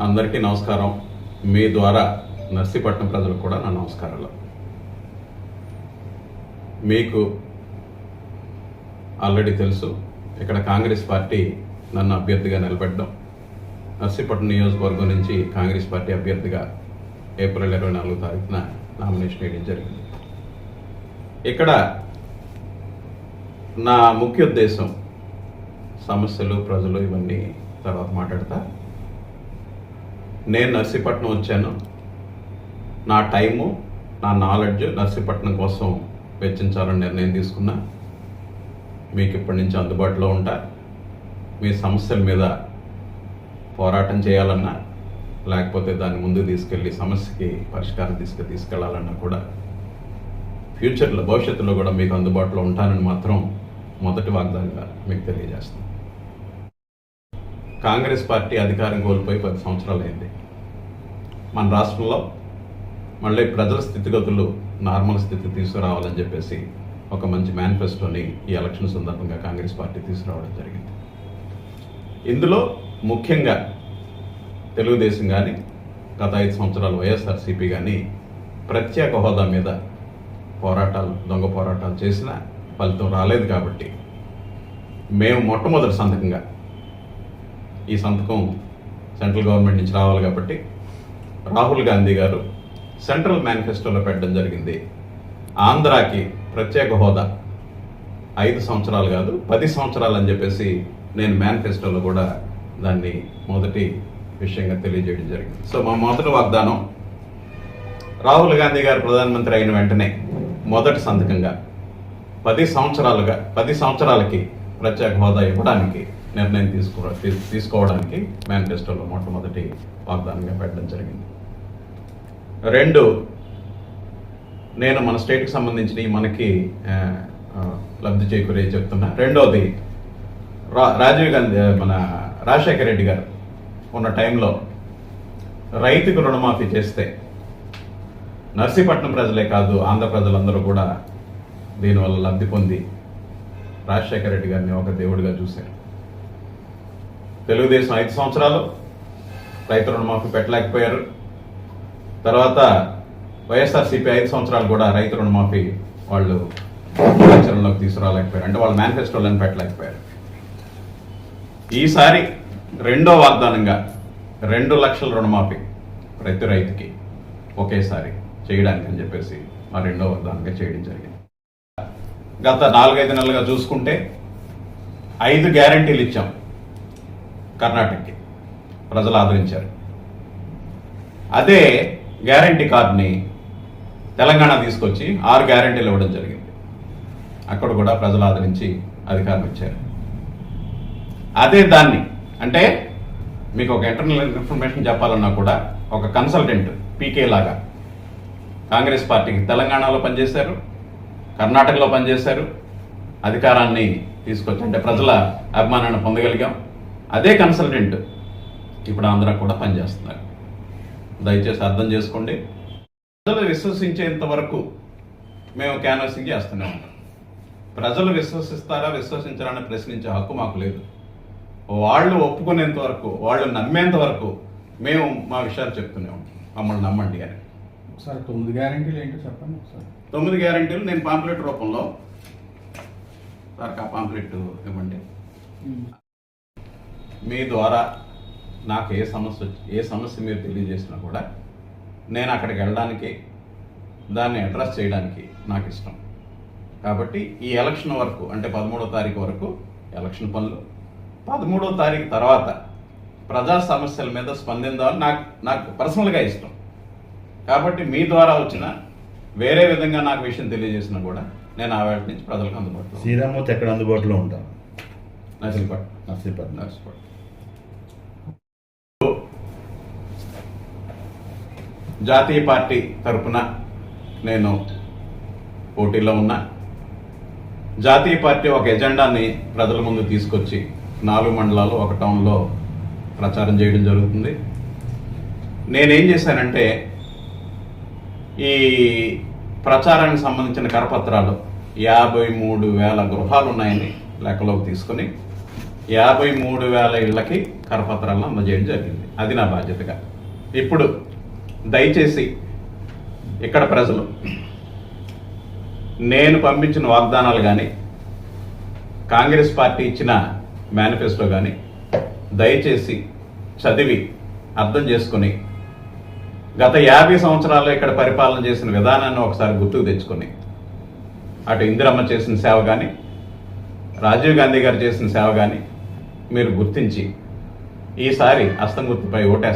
అందరికీ నమస్కారం. మీ ద్వారా నర్సీపట్నం ప్రజలకు కూడా నా నమస్కారాలు. మీకు ఆల్రెడీ తెలుసు, ఇక్కడ కాంగ్రెస్ పార్టీ నన్ను అభ్యర్థిగా నిలబెట్టడం, నర్సీపట్నం నియోజకవర్గం నుంచి కాంగ్రెస్ పార్టీ అభ్యర్థిగా ఏప్రిల్ 24వ తారీఖున నామినేషన్ వేయడం జరిగింది. ఇక్కడ నా ముఖ్య ఉద్దేశం సమస్యలు, ప్రజలు ఇవన్నీ తర్వాత మాట్లాడతా. నేను నర్సీపట్నం వచ్చాను. నా టైము, నా నాలెడ్జ్ నర్సీపట్నం కోసం వెచ్చించాలని నిర్ణయం తీసుకున్నా. మీకు ఇప్పటి నుంచి అందుబాటులో ఉంటా. మీ సమస్యల మీద పోరాటం చేయాలన్నా, లేకపోతే దాన్ని ముందుకు తీసుకెళ్ళి సమస్యకి పరిష్కారం తీసుకెళ్లాలన్నా కూడా ఫ్యూచర్లో, భవిష్యత్తులో కూడా మీకు అందుబాటులో ఉంటానని మాత్రం మొదటి వాగ్దానంగా మీకు తెలియజేస్తాను. కాంగ్రెస్ పార్టీ అధికారం కోల్పోయి 10 సంవత్సరాలు అయింది. మన రాష్ట్రంలో మళ్ళీ ప్రజల స్థితిగతులు నార్మల్ స్థితి తీసుకురావాలని చెప్పేసి ఒక మంచి మేనిఫెస్టోని ఈ ఎలక్షన్ సందర్భంగా కాంగ్రెస్ పార్టీ తీసుకురావడం జరిగింది. ఇందులో ముఖ్యంగా తెలుగుదేశం కానీ, గత 5 సంవత్సరాలు వైఎస్ఆర్సీపీ కానీ ప్రత్యేక హోదా మీద పోరాటాలు, దొంగ పోరాటాలు చేసినా ఫలితం రాలేదు. కాబట్టి మేము మొట్టమొదటి సంతకంగా, ఈ సంతకం సెంట్రల్ గవర్నమెంట్ నుంచి రావాలి కాబట్టి రాహుల్ గాంధీ గారు సెంట్రల్ మేనిఫెస్టోలో పెట్టడం జరిగింది. ఆంధ్రాకి ప్రత్యేక హోదా 5 సంవత్సరాలు కాదు 10 సంవత్సరాలు అని చెప్పేసి నేను మేనిఫెస్టోలో కూడా దాన్ని మొదటి విషయంగా తెలియజేయడం జరిగింది. సో మా మొదటి వాగ్దానం, రాహుల్ గాంధీ గారు ప్రధానమంత్రి అయిన వెంటనే మొదటి సంతకంగా 10 సంవత్సరాలకి ప్రత్యేక హోదా ఇవ్వడానికి నిర్ణయం తీసుకోవడానికి మేనిఫెస్టోలో మొట్టమొదటి వాగ్దానంగా పెట్టడం జరిగింది. 2, నేను మన స్టేట్కి సంబంధించి మనకి లబ్ధి చేకూరే చెప్తున్నా. 2వది, రాజీవ్ గాంధీ, మన రాజశేఖర రెడ్డి గారు ఉన్న టైంలో రైతుకు రుణమాఫీ చేస్తే నర్సీపట్నం ప్రజలే కాదు, ఆంధ్ర ప్రజలందరూ కూడా దీనివల్ల లబ్ధి పొంది రాజశేఖర రెడ్డి గారిని ఒక దేవుడిగా చూశారు. తెలుగుదేశం 5 సంవత్సరాలు రైతు రుణమాఫీ పెట్టలేకపోయారు. తర్వాత వైఎస్ఆర్సీపీ 5 సంవత్సరాలు కూడా రైతు రుణమాఫీ వాళ్ళు ఆచరణలోకి తీసుకురాలేకపోయారు, అంటే వాళ్ళ మేనిఫెస్టోలను పెట్టలేకపోయారు. ఈసారి 2వ వాగ్దానంగా 2 లక్షల రుణమాఫీ ప్రతి రైతుకి ఒకేసారి చేయడానికి అని చెప్పేసి మా 2వ వాగ్దానంగా చేయడం జరిగింది. గత 4-5 నెలలుగా చూసుకుంటే 5 గ్యారంటీలు ఇచ్చాం. కర్ణాటకకి ప్రజలు ఆదరించారు. అదే గ్యారంటీ కార్డుని తెలంగాణ తీసుకొచ్చి 6 గ్యారంటీలు ఇవ్వడం జరిగింది. అక్కడ కూడా ప్రజలు ఆదరించి అధికారం ఇచ్చారు. అదే దాన్ని, అంటే మీకు ఒక ఇంటర్నల్ ఇన్ఫర్మేషన్ చెప్పాలన్నా కూడా ఒక కన్సల్టెంట్ పీకే లాగా కాంగ్రెస్ పార్టీకి తెలంగాణలో పనిచేశారు, కర్ణాటకలో పనిచేశారు, అధికారాన్ని తీసుకొచ్చి, అంటే ప్రజల అభిమానాన్ని పొందగలిగాం. అదే కన్సల్టెంట్ ఇప్పుడు ఆంధ్ర కూడా పనిచేస్తున్నారు. దయచేసి అర్థం చేసుకోండి. ప్రజలు విశ్వసించేంత వరకు మేము క్యాన్వాసింగ్ చేస్తూనే ఉంటాం. ప్రజలు విశ్వసిస్తారా, విశ్వసించారని ప్రశ్నించే హక్కు మాకు లేదు. వాళ్ళు ఒప్పుకునేంత వరకు, వాళ్ళు నమ్మేంత వరకు మేము మా విషయాలు చెప్తూనే ఉంటాం. మమ్మల్ని నమ్మండి అని. ఒకసారి 9 గ్యారంటీలు ఏంటో చెప్పండి. ఒకసారి 9 గ్యారంటీలు నేను పాంప్లెట్ రూపంలో, సార్ ఆ పాంప్లెట్ ఇవ్వండి. మీ ద్వారా నాకు ఏ సమస్య మీరు తెలియజేసినా కూడా నేను అక్కడికి వెళ్ళడానికి, దాన్ని అడ్రస్ చేయడానికి నాకు ఇష్టం. కాబట్టి ఈ ఎలక్షన్ వరకు, అంటే 13వ తారీఖు వరకు ఎలక్షన్ పనులు, 13వ తారీఖు తర్వాత ప్రజా సమస్యల మీద స్పందించాలని నాకు పర్సనల్గా ఇష్టం. కాబట్టి మీ ద్వారా వచ్చిన వేరే విధంగా నాకు విషయం తెలియజేసినా కూడా నేను ఆ వేళ నుంచి ప్రజలకు అందుబాటులో. శ్రీరామూర్తి ఎక్కడ అందుబాటులో ఉంటాను? నర్సీపట్నం. జాతీయ పార్టీ తరఫున నేను పోటీలో ఉన్నా. జాతీయ పార్టీ ఒక ఎజెండాని ప్రజల ముందు తీసుకొచ్చి 4 మండలాలు, 1 టౌన్లో ప్రచారం చేయడం జరుగుతుంది. నేనేం చేశానంటే, ఈ ప్రచారానికి సంబంధించిన కరపత్రాలు 53,000 గృహాలు ఉన్నాయని లెక్కలోకి తీసుకుని 53,000 ఇళ్లకి కరపత్రాలను అందజేయడం జరిగింది. అది నా బాధ్యతగా. ఇప్పుడు దయచేసి ఇక్కడ ప్రజలు నేను పంపించిన వాగ్దానాలు కానీ కాంగ్రెస్ పార్టీ ఇచ్చిన మేనిఫెస్టో కానీ దయచేసి చదివి అర్థం చేసుకుని గత 50 సంవత్సరాల్లో ఇక్కడ పరిపాలన చేసిన విధానాన్ని ఒకసారి గుర్తుకు తెచ్చుకొని అటు ఇందిరమ్మ చేసిన సేవ కానీ రాజీవ్ గాంధీ గారు చేసిన సేవ కానీ మీరు గుర్తించి ఈసారి హస్తం గుర్తుపై ఓటేస్తారు.